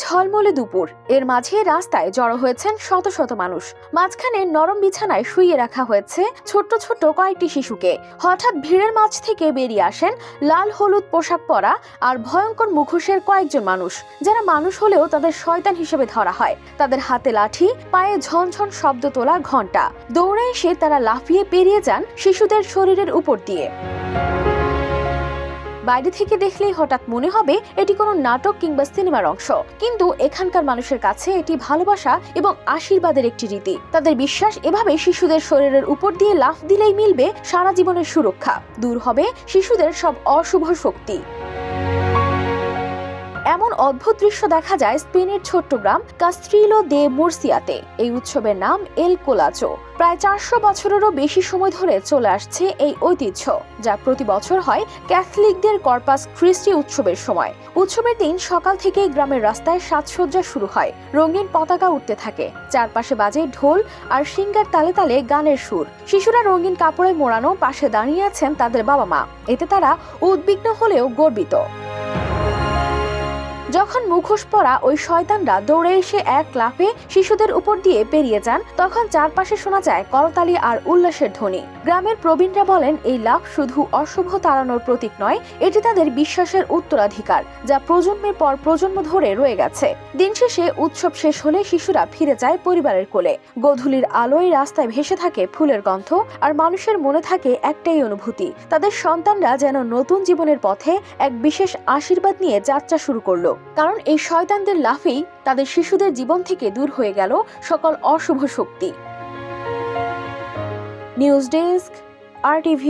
ঝলমলে দুপুর, এর মাঝে রাস্তায় জড়ো হয়েছেন শত শত মানুষ। মাঝখানে নরম বিছানায় শুইয়ে রাখা হয়েছে ছোট্ট ছোট্ট কয়েকটি শিশুকে। হঠাৎ ভিড়ের মাঝ থেকে বেরিয়ে আসেন লাল হলুদ পোশাক পরা আর ভয়ঙ্কর মুখোশের কয়েকজন মানুষ, যারা মানুষ হলেও তাদের শয়তান হিসেবে ধরা হয়। তাদের হাতে লাঠি, পায়ে ঝনঝন শব্দ তোলা ঘণ্টা। দৌড়ে এসে তারা লাফিয়ে পেরিয়ে যান শিশুদের শরীরের উপর দিয়ে। বাইরে থেকে দেখলেই হঠাৎ মনে হবে এটি কোনো নাটক কিংবা সিনেমার অংশ, কিন্তু এখানকার মানুষের কাছে এটি ভালোবাসা এবং আশীর্বাদের একটি রীতি। তাদের বিশ্বাস, এভাবে শিশুদের শরীরের উপর দিয়ে লাফ দিলেই মিলবে সারা জীবনের সুরক্ষা, দূর হবে শিশুদের সব অশুভ শক্তি। এমন অদ্ভুত দৃশ্য দেখা যায় স্পেনের ছোট্ট গ্রাম কাস্ট্রিলো দে মুরসিয়াতে। এই উৎসবের নাম এল কোলাচো। প্রায় 400 বছরেরও বেশি সময় ধরে চলে আসছে এই ঐতিহ্য, যা প্রতি বছর হয় ক্যাথলিকদের কর্পাস ক্রিস্টি উৎসবের সময়। উৎসবের দিন সকাল থেকেই গ্রামের রাস্তায় সাজসজ্জা শুরু হয়, রঙিন পতাকা উঠতে থাকে, চারপাশে বাজে ঢোল আর সিঙ্গার তালে তালে গানের সুর। শিশুরা রঙিন কাপড়ে মোড়ানো পাশে দাঁড়িয়ে আছেন তাদের বাবা মা, এতে তারা উদ্বিগ্ন হলেও গর্বিত। যখন মুখোশ পরা ওই শয়তানরা দৌড়ে এসে এক লাফে শিশুদের উপর দিয়ে পেরিয়ে যান, তখন চারপাশে শোনা যায় করতালি আর উল্লাসের ধ্বনি। গ্রামের প্রবীণরা বলেন, এই লাফ শুধু অশুভ তাড়ানোর প্রতীক নয়, এটি তাদের বিশ্বাসের উত্তরাধিকার, যা প্রজন্মের পর প্রজন্ম ধরে রয়ে গেছে। দিন শেষে উৎসব শেষ হলে শিশুরা ফিরে যায় পরিবারের কোলে। গোধূলির আলোয় রাস্তায় ভেসে থাকে ফুলের গন্ধ, আর মানুষের মনে থাকে একটাই অনুভূতি, তাদের সন্তানরা যেন নতুন জীবনের পথে এক বিশেষ আশীর্বাদ নিয়ে যাত্রা শুরু করলো। কারণ এই শয়তানদের লাফেই তাদের শিশুদের জীবন থেকে দূর হয়ে গেল সকল অশুভ শক্তি। News desk, RTV।